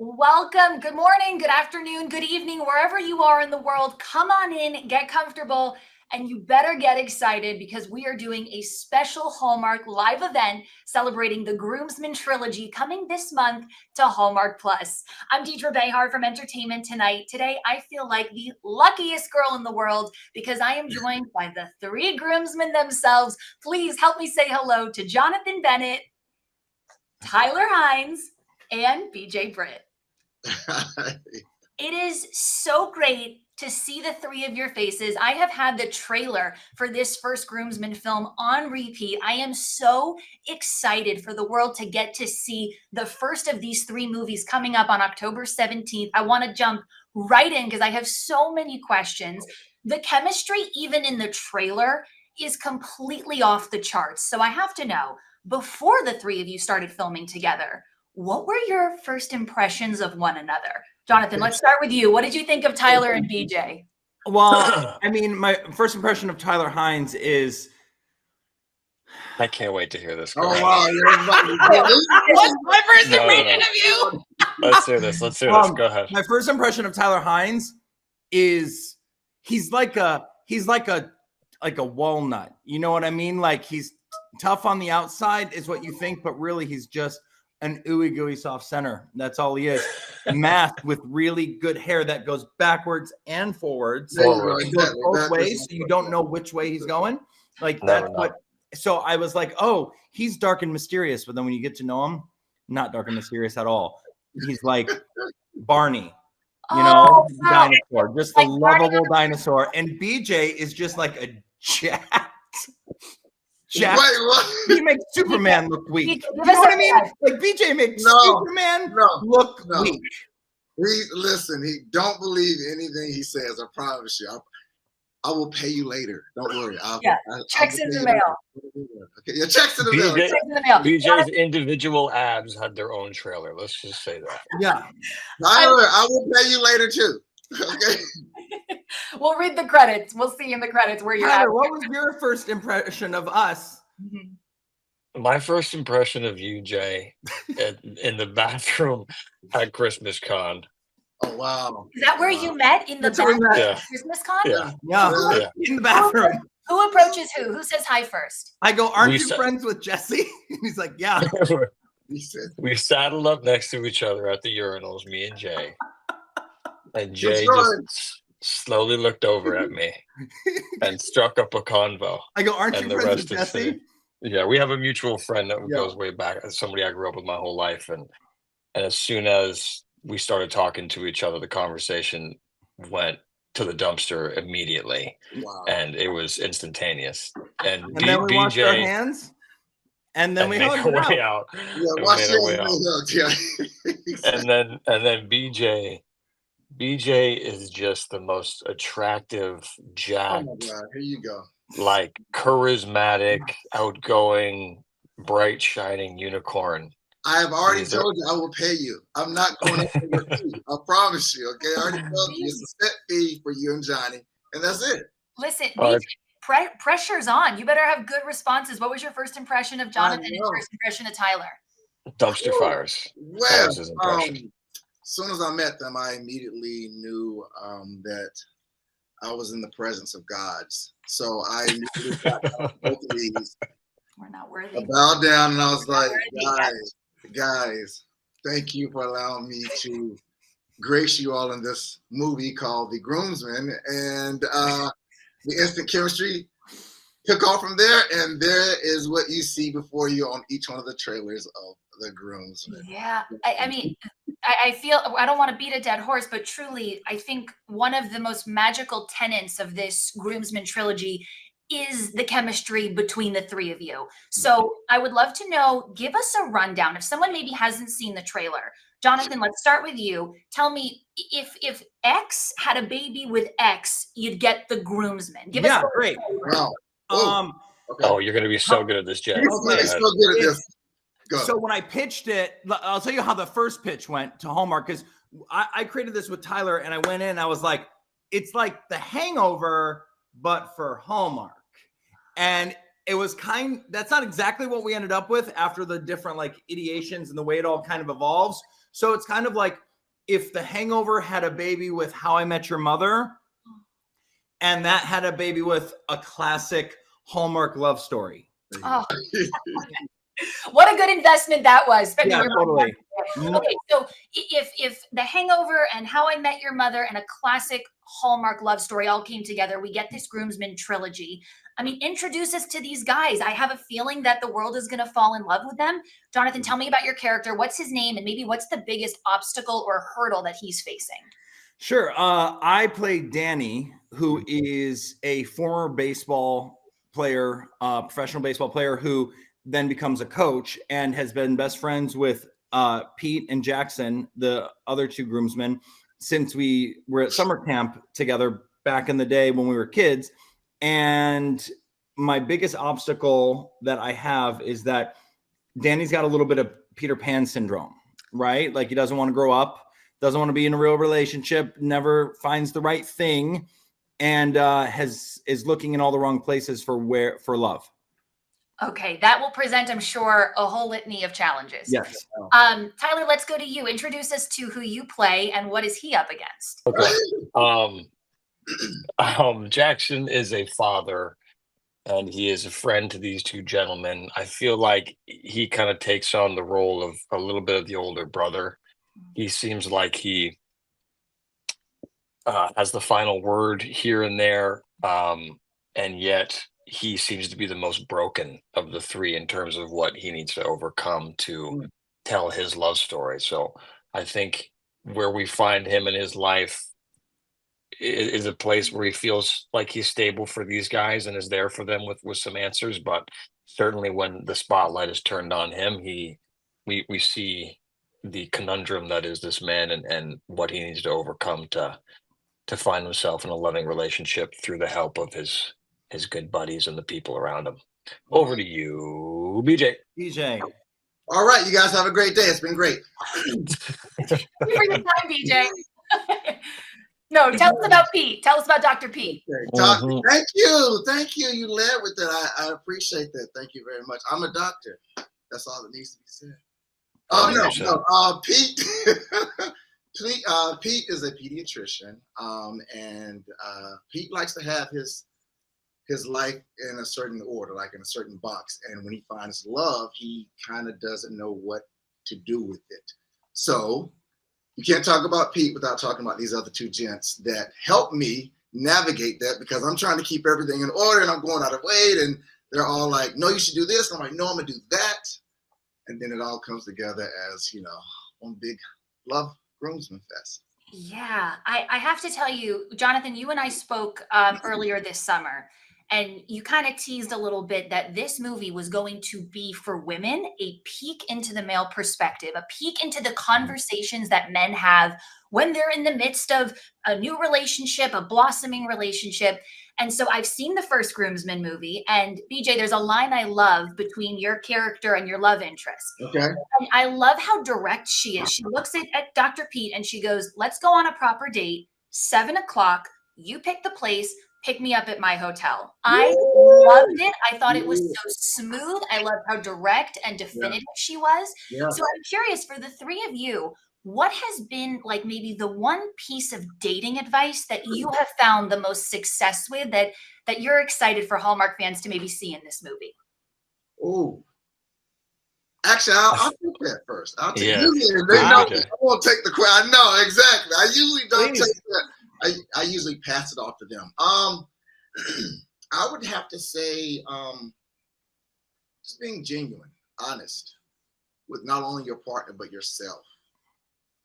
Welcome. Good morning, good afternoon, good evening, wherever you are in the world. Come on in, get comfortable, and you better get excited because we are doing a special Hallmark live event celebrating the Groomsmen Trilogy coming this month to Hallmark Plus. I'm Deidre Behar from Entertainment Tonight. Today, I feel like the luckiest girl in the world because I am joined by the three groomsmen themselves. Please help me say hello to Jonathan Bennett, Tyler Hynes, and BJ Britt. It is so great to see the three of your faces. I have had the trailer for this first Groomsmen film on repeat. I am so excited for the world to get to see the first of these three movies coming up on October 17th. I want to jump right in because I have so many questions. The chemistry, even in the trailer, is completely off the charts. So I have to know, before the three of you started filming together, what were your first impressions of one another? Jonathan, let's start with you. What did you think of Tyler and BJ? Well, I mean, my first impression of Tyler Hynes is... I can't wait to hear this. Oh, wow. What's my first impression of you? Let's hear this. Let's hear this. Go ahead. My first impression of Tyler Hynes is he's like a walnut. You know what I mean? Like, he's tough on the outside is what you think, but really he's just an ooey gooey soft center. That's all he is. Masked with really good hair that goes backwards and forwards. It goes both ways, so you don't know which way he's going. Like that's what. So I was like, oh, he's dark and mysterious. But then when you get to know him, not dark and mysterious at all. He's like Barney, you know, dinosaur, just a lovable dinosaur. And BJ is just like a Jack, he makes Superman look weak. You know what I mean? Like BJ makes Superman look weak. He don't believe anything he says. I promise you. I will pay you later. Don't worry. Checks in the mail. Okay, yeah, checks in the mail. BJ's individual abs had their own trailer. Let's just say that. Yeah. Tyler, I will pay you later too. Okay. We'll read the credits. We'll see in the credits where you're at. What was your first impression of us? My first impression of you, Jay, in the bathroom at Christmas Con. Oh, wow. Is that where you met? In the bathroom at Christmas Con? Yeah. In the bathroom. Who approaches who? Who says hi first? I go, aren't you friends with Jesse? He's like, yeah. We saddled up next to each other at the urinals, me and Jay. And Jay just slowly looked over at me and struck up a convo. I go, aren't you friends with Jesse? Yeah, we have a mutual friend that goes way back. Somebody I grew up with my whole life. And as soon as we started talking to each other, the conversation went to the dumpster immediately. Wow. And it was instantaneous. And then we washed our hands. And then we hugged our way out. And then BJ is just the most attractive, jacked, oh my God, here you go. Like charismatic, outgoing, bright, shining unicorn. I have already told you I will pay you. I'm not going to pay your fee. I promise you. Okay, I already told you it's a set fee for you and Johnny, and that's it. Listen, pressure's on. You better have good responses. What was your first impression of Jonathan and first impression of Tyler? Dumpster fires. Well, as soon as I met them, I immediately knew that I was in the presence of gods. So I immediately got both of these. We're not worthy. I bowed down and I was like, guys, thank you for allowing me to grace you all in this movie called The Groomsmen. And the instant chemistry took off from there. And there is what you see before you on each one of the trailers of The Groomsmen. Yeah. I mean, I feel, I don't want to beat a dead horse, but truly, I think one of the most magical tenets of this Groomsmen trilogy is the chemistry between the three of you. So I would love to know, give us a rundown. If someone maybe hasn't seen the trailer, Jonathan, let's start with you. Tell me, if X had a baby with X, you'd get the Groomsmen. Give us great. Wow. Oh, you're going to be so good at this, Jay. Okay. So good at this. So when I pitched it, I'll tell you how the first pitch went to Hallmark, because I created this with Tyler and I went in, I was like, it's like The Hangover, but for Hallmark. And it was that's not exactly what we ended up with after the different like ideations and the way it all kind of evolves. So it's kind of like if The Hangover had a baby with How I Met Your Mother, and that had a baby with a classic Hallmark love story. Oh. What a good investment that was. Yeah, totally. Okay, so if The Hangover and How I Met Your Mother and a classic Hallmark love story all came together, we get this Groomsmen trilogy. I mean, introduce us to these guys. I have a feeling that the world is going to fall in love with them. Jonathan, tell me about your character. What's his name? And maybe what's the biggest obstacle or hurdle that he's facing? Sure. I play Danny, who is a former baseball player, professional baseball player, who then becomes a coach and has been best friends with Pete and Jackson, the other two groomsmen, since we were at summer camp together back in the day when we were kids. And my biggest obstacle that I have is that Danny's got a little bit of Peter Pan syndrome, right? Like he doesn't want to grow up, doesn't want to be in a real relationship, never finds the right thing, and is looking in all the wrong places for love. Okay, that will present, I'm sure, a whole litany of challenges. Yes. Tyler, let's go to you. Introduce us to who you play and what is he up against? Okay. Jackson is a father, and he is a friend to these two gentlemen. I feel like he kind of takes on the role of a little bit of the older brother. He seems like he has the final word here and there, and yet he seems to be the most broken of the three in terms of what he needs to overcome to tell his love story. So I think where we find him in his life is a place where he feels like he's stable for these guys and is there for them with some answers. But certainly when the spotlight is turned on him, we see the conundrum that is this man and what he needs to overcome to find himself in a loving relationship through the help of his good buddies and the people around him. Over to you, BJ. BJ. All right, you guys have a great day. It's been great. Thank you for your time, BJ. No, tell us about Pete. Tell us about Dr. Pete. Okay. Thank you. You led with that. I appreciate that. Thank you very much. I'm a doctor. That's all that needs to be said. No. Pete. Pete is a pediatrician, and Pete likes to have his life in a certain order, like in a certain box. And when he finds love, he kind of doesn't know what to do with it. So you can't talk about Pete without talking about these other two gents that help me navigate that, because I'm trying to keep everything in order and I'm going out of weight, and they're all like, no, you should do this. And I'm like, no, I'm gonna do that. And then it all comes together as, one big love groomsman fest. Yeah, I have to tell you, Jonathan, you and I spoke earlier this summer, and you kind of teased a little bit that this movie was going to be for women, a peek into the male perspective, a peek into the conversations that men have when they're in the midst of a new relationship, a blossoming relationship. And so I've seen the first Groomsmen movie, and BJ, there's a line I love between your character and your love interest. Okay. And I love how direct she is. She looks at Dr. Pete and she goes, let's go on a proper date, 7 o'clock, you pick the place, pick me up at my hotel. I loved it. I thought it was so smooth. I loved how direct and definitive she was. Yeah. So I'm curious, for the three of you, what has been like maybe the one piece of dating advice that you have found the most success with that you're excited for Hallmark fans to maybe see in this movie? Oh, actually, I'll take that first. I'll take I won't take the question. I know exactly. I usually don't take that. I usually pass it off to them. I would have to say just being genuine, honest with not only your partner but yourself.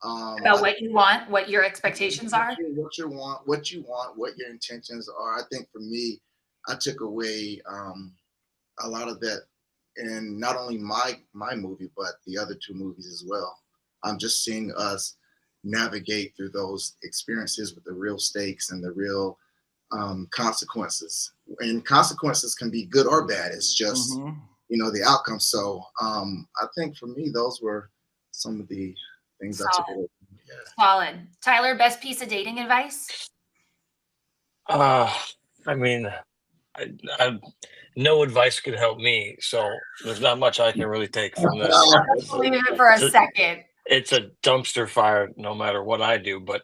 About what you want, what your expectations are. What you want, what your intentions are. I think for me, I took away a lot of that in not only my movie but the other two movies as well. I'm just seeing us navigate through those experiences with the real stakes and the real consequences. And consequences can be good or bad. It's just the outcome. So I think for me, those were some of the things I took away. Solid. Tyler, best piece of dating advice? I mean, I no advice could help me, so there's not much I can really take from this. Let's leave it for a second. it's a dumpster fire no matter what I do. But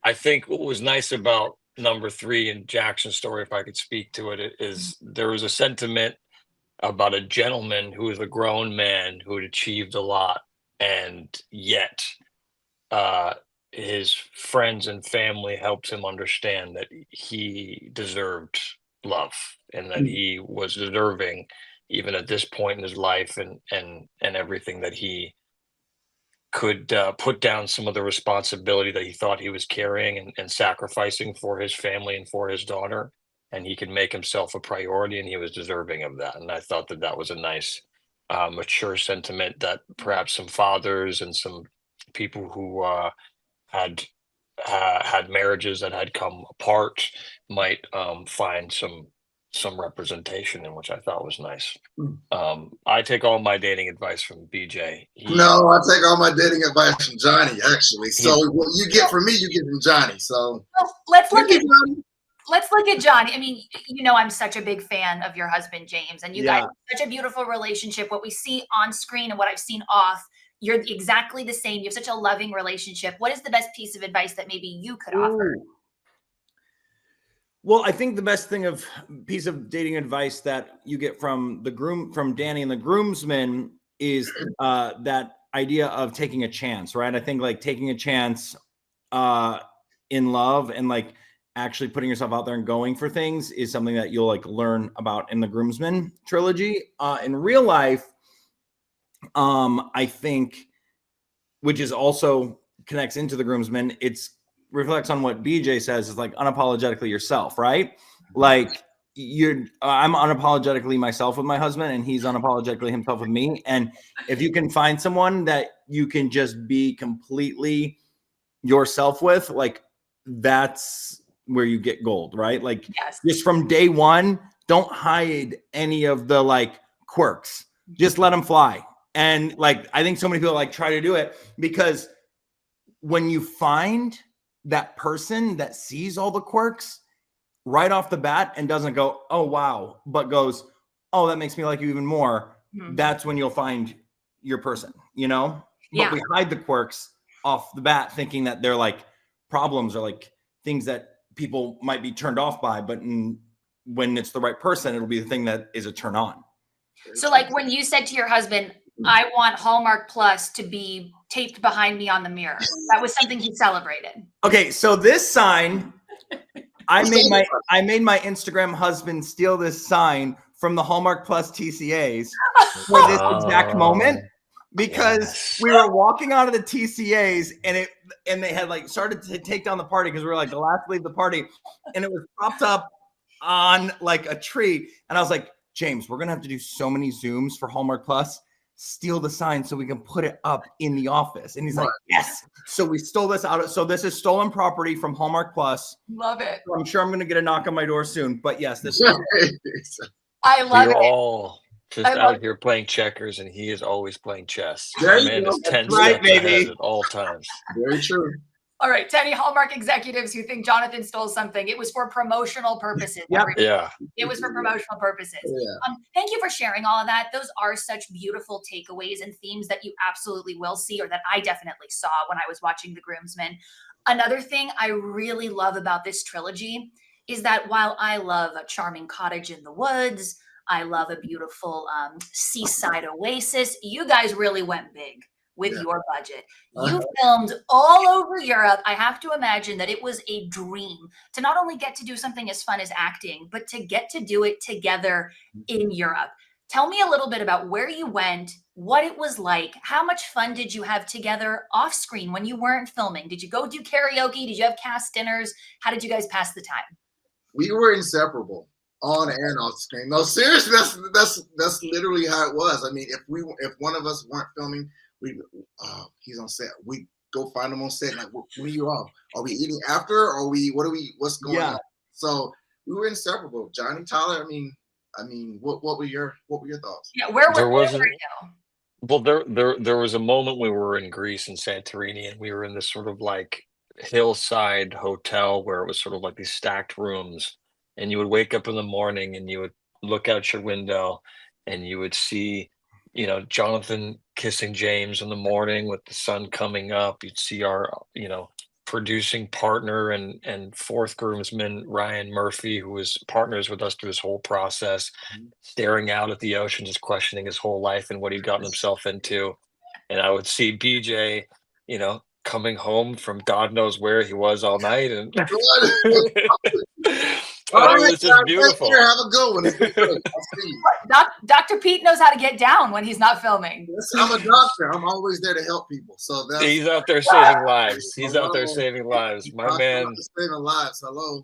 I think what was nice about number 3 in Jackson's story, if I could speak to it, is there was a sentiment about a gentleman who was a grown man who had achieved a lot, and yet uh, his friends and family helped him understand that he deserved love and that he was deserving, even at this point in his life, and everything, that he could put down some of the responsibility that he thought he was carrying and sacrificing for his family and for his daughter, and he could make himself a priority, and he was deserving of that. And I thought that that was a nice, mature sentiment that perhaps some fathers and some people who had had marriages that had come apart might find some representation in, which I thought was nice. I take all my dating advice from BJ. No, I take all my dating advice from Johnny, actually. So what you get from me, you get from Johnny. So well, let's look at Johnny. I mean, you know, I'm such a big fan of your husband, James, and you guys have such a beautiful relationship. What we see on screen and what I've seen off, you're exactly the same. You have such a loving relationship. What is the best piece of advice that maybe you could offer? Well, I think the best piece of dating advice that you get from Danny and the groomsmen is that idea of taking a chance, right? I think like taking a chance in love and like actually putting yourself out there and going for things is something that you'll like learn about in the Groomsmen trilogy. In real life, I think, which is also connects into the Groomsmen, it's reflects on what BJ says, is like unapologetically yourself, right? Like I'm unapologetically myself with my husband, and he's unapologetically himself with me. And if you can find someone that you can just be completely yourself with, like that's where you get gold, right? Like just from day one, don't hide any of the like quirks, just let them fly. And like, I think so many people like try to do it, because when you find that person that sees all the quirks right off the bat and doesn't go, oh, wow, but goes, oh, that makes me like you even more. That's when you'll find your person, you know? But we hide the quirks off the bat thinking that they're like problems or like things that people might be turned off by. But when it's the right person, it'll be the thing that is a turn on. So like when you said to your husband, I want Hallmark Plus to be taped behind me on the mirror, that was something he celebrated. Okay, so this sign, I made my Instagram husband steal this sign from the Hallmark Plus TCAs for this exact moment, because we were walking out of the TCAs and they had like started to take down the party because we were like the last to leave the party, and it was propped up on like a tree, and I was like, James, we're gonna have to do so many Zooms for Hallmark Plus. Steal the sign so we can put it up in the office. And he's like, yes. So we stole this out. So this is stolen property from Hallmark Plus. Love it. So I'm sure I'm going to get a knock on my door soon. But yes, this I love it. We're all just out here playing checkers, and he is always playing chess. There Man you go. is 10 That's right, steps baby. ahead at all times. Very true. All right, to any Hallmark executives who think Jonathan stole something, it was for promotional purposes. Yeah. It was for promotional purposes. Thank you for sharing all of that. Those are such beautiful takeaways and themes that you absolutely will see, or that I definitely saw when I was watching The Groomsmen. Another thing I really love about this trilogy is that while I love a charming cottage in the woods, I love a beautiful seaside oasis, you guys really went big with your budget. You filmed all over Europe. I have to imagine that it was a dream to not only get to do something as fun as acting, but to get to do it together in Europe. Tell me a little bit about where you went, what it was like, how much fun did you have together off screen when you weren't filming? Did you go do karaoke? Did you have cast dinners? How did you guys pass the time? We were inseparable, on and off screen. No, seriously, that's literally how it was. I mean, if one of us weren't filming, he's on set. We go find him on set. Like, when are you off? Are we eating after? Or what's going on? So we were inseparable. Johnny, Tyler. I mean, what were your thoughts? Yeah, where were you? Well, there was a moment we were in Greece in Santorini, and we were in this sort of like hillside hotel where it was sort of like these stacked rooms, and you would wake up in the morning and you would look out your window and you would see you know, Jonathan kissing James in the morning with the sun coming up. You'd see our, you know, producing partner and fourth groomsman, Ryan Murphy, who was partners with us through this whole process, staring out at the ocean, just questioning his whole life and what he'd gotten himself into. And I would see BJ, you know, coming home from God knows where he was all night, and but All it right, was just beautiful. Here, have a good one. It's been great. I'll see you. Dr. Pete knows how to get down when he's not filming. I'm a doctor. I'm always there to help people. So that's He's out there saving lives. He's out there saving lives. My man saving lives. Hello.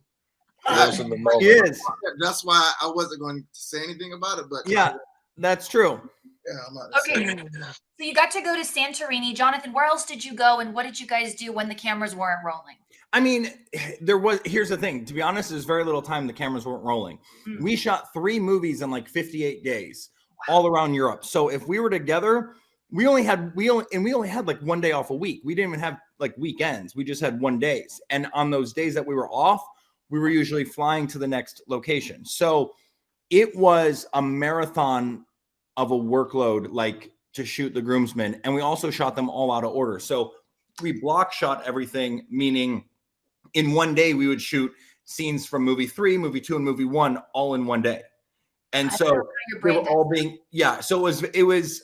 lives in the moment. He is. That's why I wasn't going to say anything about it. But Yeah, that's true. yeah, I'm not Okay. So you got to go to Santorini. Jonathan, where else did you go, and what did you guys do when the cameras weren't rolling? I mean, here's the thing. To be honest, there's very little time the cameras weren't rolling. We shot 3 movies in like 58 days all around Europe. So if we were together, we only had like 1 day off a week. We didn't even have like weekends. We just had 1 days. And on those days that we were off, we were usually flying to the next location. So it was a marathon of a workload, like to shoot the groomsmen. And we also shot them all out of order. So we block shot everything, meaning in 1 day, we would shoot scenes from movie 3, movie 2, and movie 1 all in 1 day. And so they were all being, so it was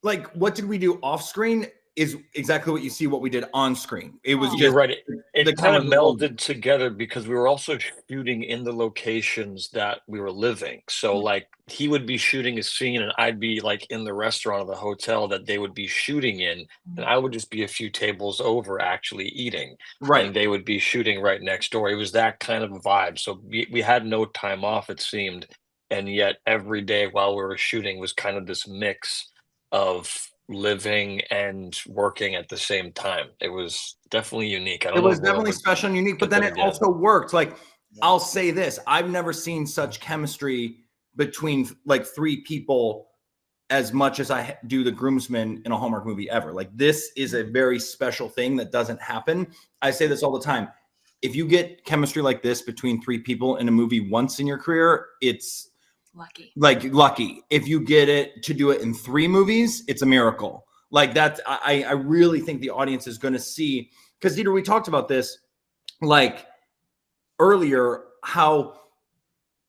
like, what did we do off screen is exactly what you see what we did on screen. It was You're just right. It kind of melded together because we were also shooting in the locations that we were living. So like he would be shooting a scene and I'd be like in the restaurant of the hotel that they would be shooting in, and I would just be a few tables over actually eating. Right. And they would be shooting right next door. It was that kind of a vibe. So we had no time off, it seemed. And yet every day while we were shooting was kind of this mix of living and working at the same time. It was definitely unique. It was definitely special and unique, but then it also worked. Like, I'll say this, I've never seen such chemistry between like 3 people as much as I do the groomsmen in a Hallmark movie ever. Like, this is a very special thing that doesn't happen. I say this all the time. If you get chemistry like this between 3 people in a movie once in your career, it's lucky. If you get it to do it in 3 movies, it's a miracle. Like that, I really think the audience is going to see, because Deidre, we talked about this like earlier, how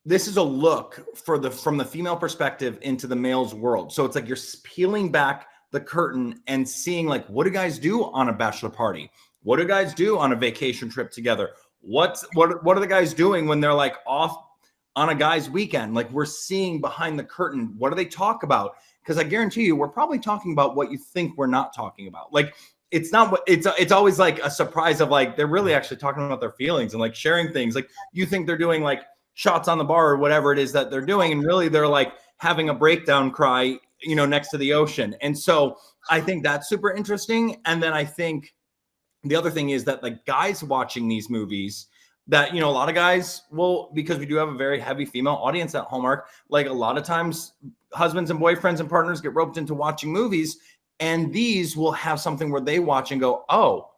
this is a look from the female perspective into the male's world. So it's like you're peeling back the curtain and seeing like, what do guys do on a bachelor party? What do guys do on a vacation trip together? What are the guys doing when they're like off on a guy's weekend? Like, we're seeing behind the curtain. What do they talk about? Because I guarantee you, we're probably talking about what you think we're not talking about. Like, it's not what it's always like a surprise of like, they're really actually talking about their feelings and like sharing things. Like, you think they're doing like shots on the bar or whatever it is that they're doing. And really they're like having a breakdown cry, you know, next to the ocean. And so I think that's super interesting. And then I think the other thing is that like guys watching these movies, that, you know, a lot of guys will, because we do have a very heavy female audience at Hallmark, like a lot of times husbands and boyfriends and partners get roped into watching movies, and these will have something where they watch and go, oh,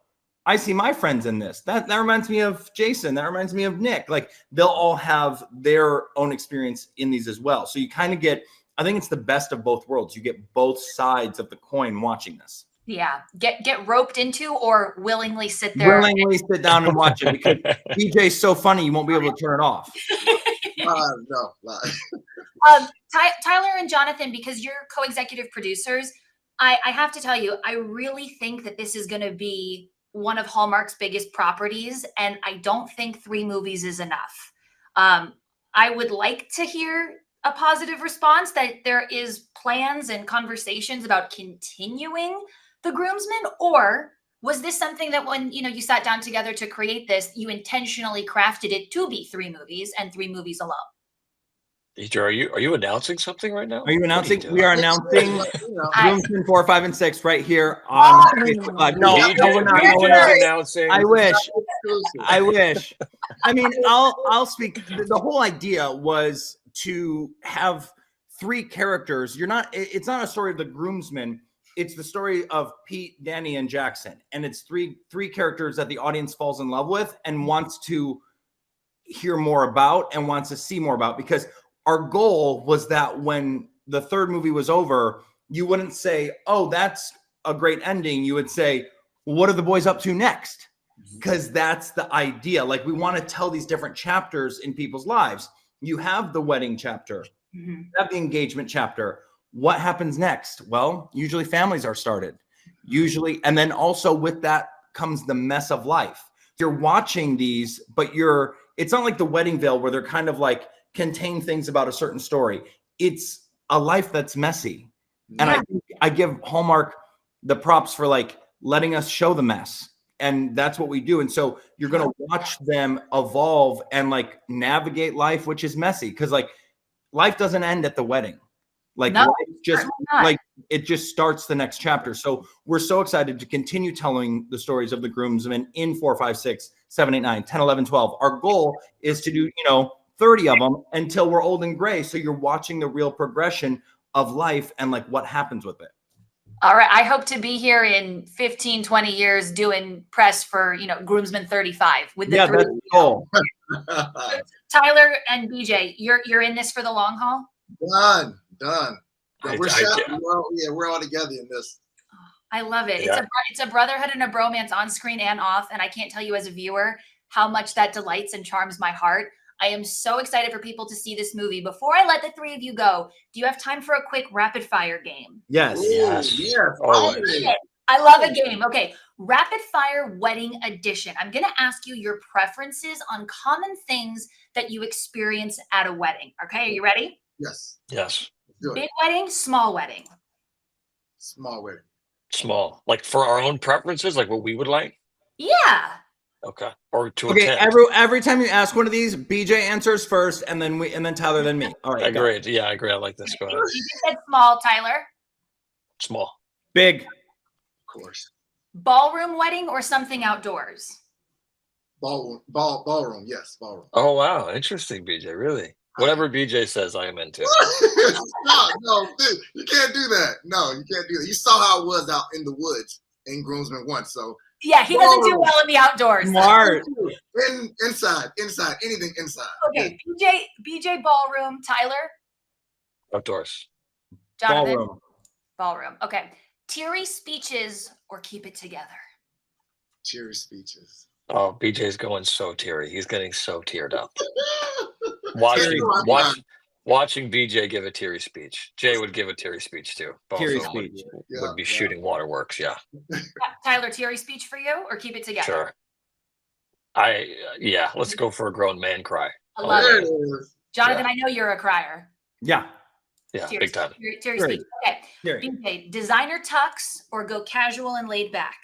I see my friends in this. That reminds me of Jason. That reminds me of Nick. Like, they'll all have their own experience in these as well. So you kind of get, I think it's the best of both worlds. You get both sides of the coin watching this. Yeah, get roped into or willingly sit there. Willingly sit down and watch it, because DJ's so funny you won't be able to turn it off. No. Tyler and Jonathan, because you're co-executive producers, I have to tell you, I really think that this is going to be one of Hallmark's biggest properties, and I don't think 3 movies is enough. I would like to hear a positive response that there is plans and conversations about continuing the groomsmen, or was this something that when you sat down together to create this, you intentionally crafted it to be 3 movies and 3 movies alone? Deidre, are you announcing something right now? Are you announcing? We are announcing Groomsmen 4, 5, and 6 right here on Facebook. No, we're not announcing. I wish. I mean, I'll speak. The whole idea was to have 3 characters. It's not a story of the groomsmen. It's the story of Pete, Danny, and Jackson. And it's three characters that the audience falls in love with and wants to hear more about and wants to see more about. Because our goal was that when the third movie was over, you wouldn't say, oh, that's a great ending. You would say, well, what are the boys up to next? Because that's the idea. Like, we want to tell these different chapters in people's lives. You have the wedding chapter, you have the engagement chapter. What happens next? Well, usually families are started. Usually, and then also with that comes the mess of life. You're watching these, but it's not like the wedding veil where they're kind of like contain things about a certain story. It's a life that's messy. And I give Hallmark the props for like letting us show the mess. And that's what we do. And so you're going to watch them evolve and like navigate life, which is messy. Cause like life doesn't end at the wedding. Like life just like it just starts the next chapter. So we're so excited to continue telling the stories of the groomsmen in 4, 5, 6, 7, 8, 9, 10, 11, 12. Our goal is to do, 30 of them until we're old and gray. So you're watching the real progression of life and like what happens with it. All right. I hope to be here in 15, 20 years doing press for, Groomsmen 35 with the three. That's cool. Tyler and BJ, you're in this for the long haul? Done. We're all together in this. I love it. Yeah. It's a brotherhood and a bromance on screen and off. And I can't tell you as a viewer how much that delights and charms my heart. I am so excited for people to see this movie. Before I let the three of you go, do you have time for a quick rapid fire game? Yes. Always. I love a game. Okay. Rapid fire wedding edition. I'm going to ask you your preferences on common things that you experience at a wedding. Okay. Are you ready? Yes. Big wedding, small wedding. Small wedding. Small. Like for our own preferences, like what we would like? Yeah. Okay. Or to Okay, attend. every time you ask one of these, BJ answers first, and then Tyler, then me. All right. I agree. Yeah, I agree. I like this. Go ahead. You said small, Tyler. Small. Big. Of course. Ballroom wedding or something outdoors? Ballroom. Yes, ballroom. Oh wow, interesting, BJ. Really? Whatever BJ says, I am into. No, dude, you can't do that. No, you can't do that. You saw how it was out in the woods in Groomsmen once, so. Yeah, he doesn't do well in the outdoors. Smart. Inside, anything inside. Okay, BJ ballroom, Tyler, Outdoors. Jonathan, ballroom. Okay, teary speeches or keep it together. Teary speeches. Oh, BJ's going so teary. He's getting so teared up. Watching BJ give a teary speech. Jay would give a teary speech too. Both Teary of them speech. would be shooting waterworks. Yeah. Tyler, teary speech for you or keep it together? Sure. Let's go for a grown man cry. I love There it. it is. Jonathan, I know you're a crier. Yeah. Yeah, Teary big time. Teary Great. speech. Okay. Teary. BJ, designer tux or go casual and laid back?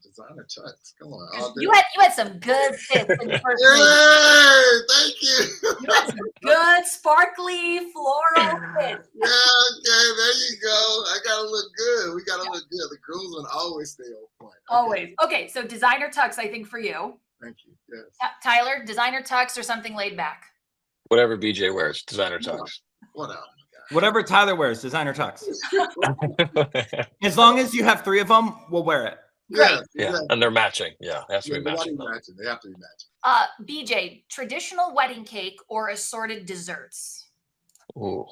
Designer tux. Come on. You had some good fits in the first movie. Yay! Thank you. You had some good, sparkly, floral fits. Yeah, okay, there you go. I gotta look good. We gotta look good. The groomsmen always stay on point. Okay. Always. Okay, so designer tux, I think, for you. Thank you. Yes. Tyler, designer tux or something laid back? Whatever BJ wears, designer tux. Whatever Tyler wears, designer tux. As long as you have 3 of them, we'll wear it. Yeah, and they're matching. Yeah, they have to be matching. They have to be matching. BJ, traditional wedding cake or assorted desserts? Ooh.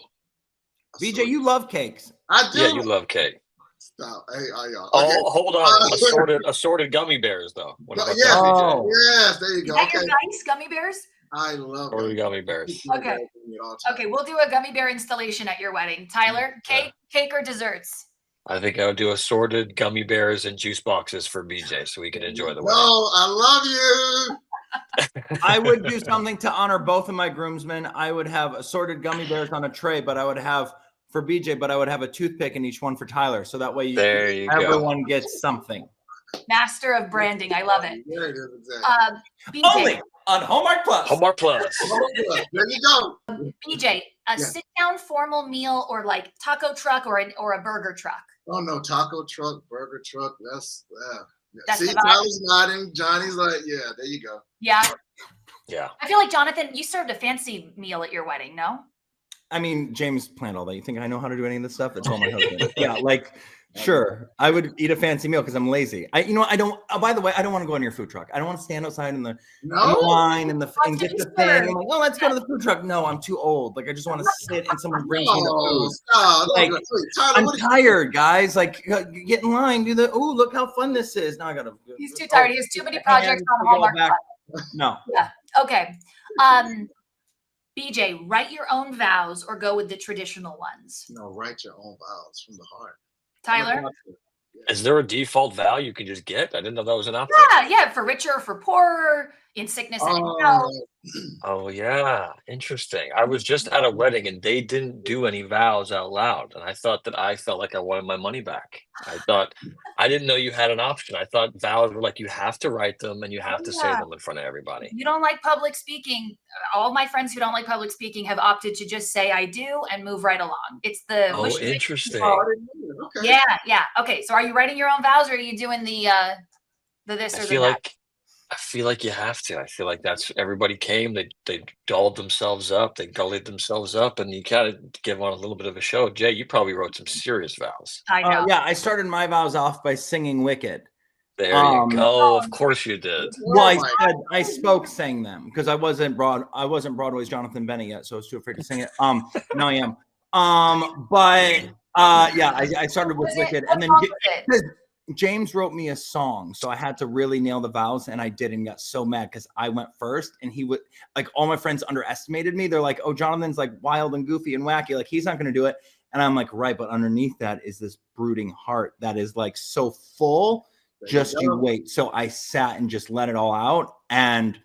BJ, you love cakes. I do. Yeah, you love cake. Stop. Hey, y'all. Oh, Okay. hold on. Assorted gummy bears, though. What about Yes, that, BJ? yes, there you go. Is that your nice gummy bears? I love Assorted gummy bears. Okay. Okay, we'll do a gummy bear installation at your wedding. Tyler, cake or desserts? I think I would do assorted gummy bears and juice boxes for BJ so we can enjoy the wedding. No, I love you. I would do something to honor both of my groomsmen. I would have assorted gummy bears on a tray, but I would have for BJ, but I would have a toothpick in each one for Tyler. So that way everyone gets something. Master of branding. I love it. There it is, exactly. BJ, Only on Hallmark Plus. Hallmark Plus. There you go. BJ, sit-down formal meal or like taco truck or a burger truck? Oh no, taco truck, burger truck. That's That's see, Tyler's nodding. Johnny's like, yeah, there you go. Yeah. Yeah. I feel like, Jonathan, you served a fancy meal at your wedding, no? I mean, James planned all that. You think I know how to do any of this stuff? It's all my husband. Yeah, like Sure, I would eat a fancy meal because I'm lazy. I don't. Oh, by the way, I don't want to go in your food truck. I don't want to stand outside in the line and get the thing. I'm like, oh, let's go to the food truck. No, I'm too old. Like, I just want to sit and someone brings me the food. Like, I'm tired, guys. Like, get in line. Do the. Oh, look how fun this is. Now I gotta. He's too tired. He has too many projects on Hallmark. No. Yeah. Okay. BJ, write your own vows or go with the traditional ones. No, write your own vows from the heart. Tyler? Is there a default vow you can just get? I didn't know that was an option. Yeah, for richer or for poorer, in sickness and in health. Oh, yeah. Interesting. I was just at a wedding and they didn't do any vows out loud. And I thought that I felt like I wanted my money back. I didn't know you had an option. I thought vows were like you have to write them and you have to say them in front of everybody. You don't like public speaking. All my friends who don't like public speaking have opted to just say I do and move right along. It's the interesting. Okay. Yeah. Okay. So are you writing your own vows or are you doing the this or the that? I feel like you have to. I feel like that's everybody came. They dolled themselves up. They gullied themselves up, and you kind of give on a little bit of a show. Jay, you probably wrote some serious vows. I know. Yeah, I started my vows off by singing "Wicked." There you go. Of course you did. Well, I spoke saying them because I wasn't Broadway's Jonathan Bennett yet, so I was too afraid to sing it. Now I am. I started with "Wicked," and then James wrote me a song, so I had to really nail the vows, and I did, and got so mad because I went first, and he would like all my friends underestimated me. They're like, "Oh, Jonathan's like wild and goofy and wacky, like he's not going to do it." And I'm like, "Right," but underneath that is this brooding heart that is like so full. Just you wait. So I sat and just let it all out, and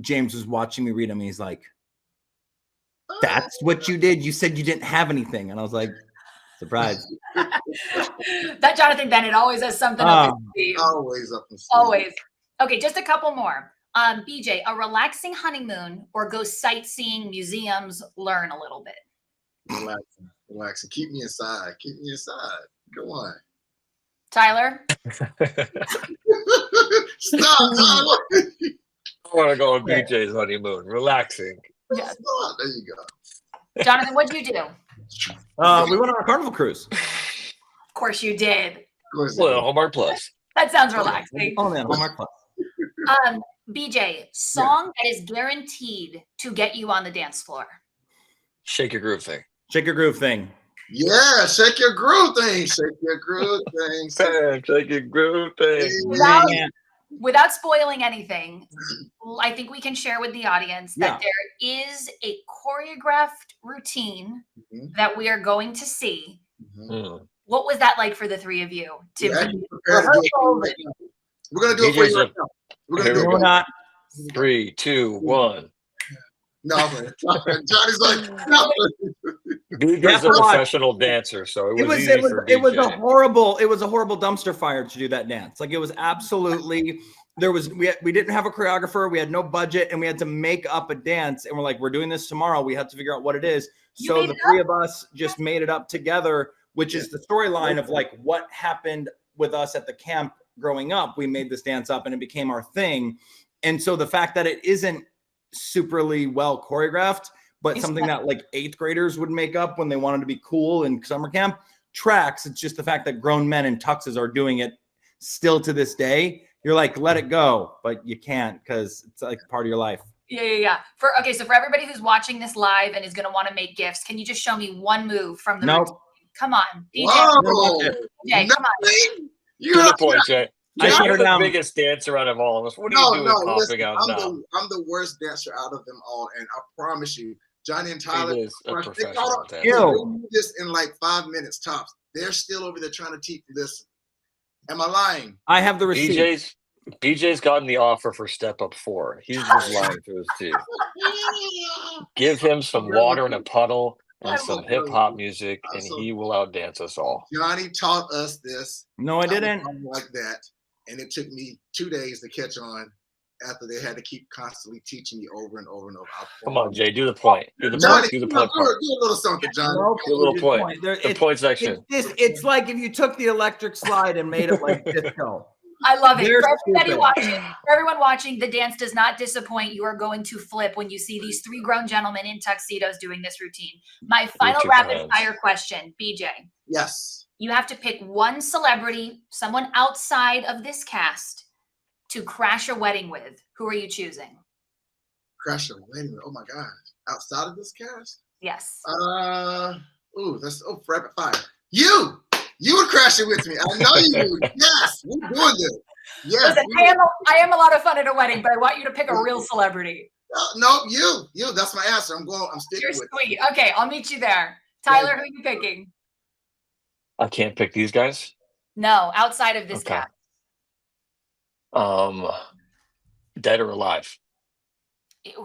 James was watching me read them, and he's like, "That's what you did. You said you didn't have anything," and I was like, surprise. That Jonathan Bennett always has something up his sleeve. Always up his sleeve. Always. Okay, just a couple more. BJ, a relaxing honeymoon or go sightseeing, museums, learn a little bit? Relaxing. Keep me inside. Come on. Tyler? Stop, Tyler. I want to go on BJ's honeymoon. Relaxing. Yeah. There you go. Jonathan, what'd you do? We went on a Carnival cruise. Of course you did. Well, Hallmark Plus. That sounds relaxing. Oh man, Hallmark Plus. BJ, song that is guaranteed to get you on the dance floor. Shake Your Groove Thing. Shake Your Groove Thing. Yeah, shake your groove thing. Shake your groove thing. Shake your groove thing. Without spoiling anything, I think we can share with the audience that there is a choreographed routine that we are going to see. What was that like for the three of you? We're going to do it for you right now. We're going to do it. Not. 3, 2, 1. No, Johnny's like, no. BJ's a professional dancer, so it was a horrible dumpster fire to do that dance. Like it was absolutely we didn't have a choreographer, we had no budget, and we had to make up a dance. And we're like, we're doing this tomorrow. We had to figure out what it is. So the three of us just made it up together, which is the storyline of like what happened with us at the camp growing up. We made this dance up and it became our thing. And so the fact that it isn't superly well choreographed, but something that like 8th graders would make up when they wanted to be cool in summer camp tracks. It's just the fact that grown men in tuxes are doing it still to this day. You're like, let it go, but you can't because it's like part of your life. Yeah. So for everybody who's watching this live and is going to want to make gifts, can you just show me one move from the routine? Come on, DJ. DJ, come on. To the point, Jay. You're the down. biggest dancer out of all of us. What are you doing popping out now? I'm the worst dancer out of them all, and I promise you, Johnny and Tyler, He is a they professional dancer. do this in like 5 minutes tops. They're still over there trying to teach this. Am I lying? I have the receipt. BJ's gotten the offer for Step Up 4. He's just lying through his teeth. Give him some water in a puddle and some hip hop music, and he will outdance us all. Johnny taught us this. No, I didn't. Like that. And it took me 2 days to catch on after they had to keep constantly teaching me over and over and over. Come on, Jay, do the point. Do the point. Do a little something, Johnny. Do a little point. The point section. It's like if you took the electric slide and made it like disco. I love it. For everyone watching, the dance does not disappoint. You are going to flip when you see these 3 grown gentlemen in tuxedos doing this routine. My final rapid fire question, BJ. Yes. You have to pick one celebrity, someone outside of this cast, to crash a wedding with. Who are you choosing? Crash a wedding. Oh my God. Outside of this cast? Yes. That's rapid fire. You would crash it with me. I know you would. Yes, we're doing this. Yes. Listen, I am a lot of fun at a wedding, but I want you to pick a real celebrity. No, you. That's my answer. I'm sticking You're with sweet. Okay, I'll meet you there. Tyler, who are you picking? I can't pick these guys. No, outside of this cast. Dead or alive?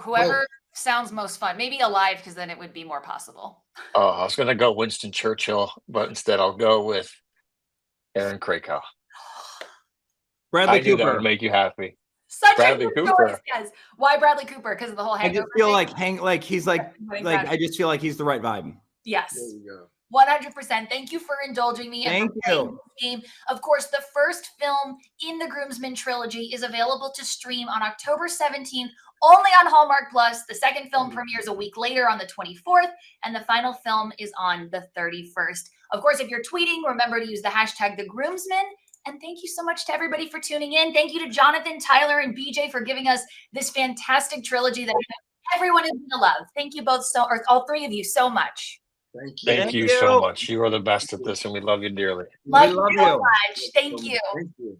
Whoever sounds most fun. Maybe alive, because then it would be more possible. I was gonna go Winston Churchill, but instead I'll go with Aaron Krakow. Bradley I knew Cooper that would make you happy. Such Bradley a good Cooper. choice, guys. Why Bradley Cooper? Because of the whole I hangover. just feel thing? he's like I just feel like he's the right vibe. Yes. There you go. 100%. Thank you for indulging me. Thank you. Game. Of course, the first film in the Groomsmen Trilogy is available to stream on October 17th, only on Hallmark Plus. The second film premieres a week later on the 24th, and the final film is on the 31st. Of course, if you're tweeting, remember to use the hashtag #TheGroomsmen. And thank you so much to everybody for tuning in. Thank you to Jonathan, Tyler, and BJ for giving us this fantastic trilogy that everyone is going to love. Thank you both or all three of you so much. Thank you. Thank you so much. You are the best at this, and we love you dearly. Love you so much. Thank you. Thank you.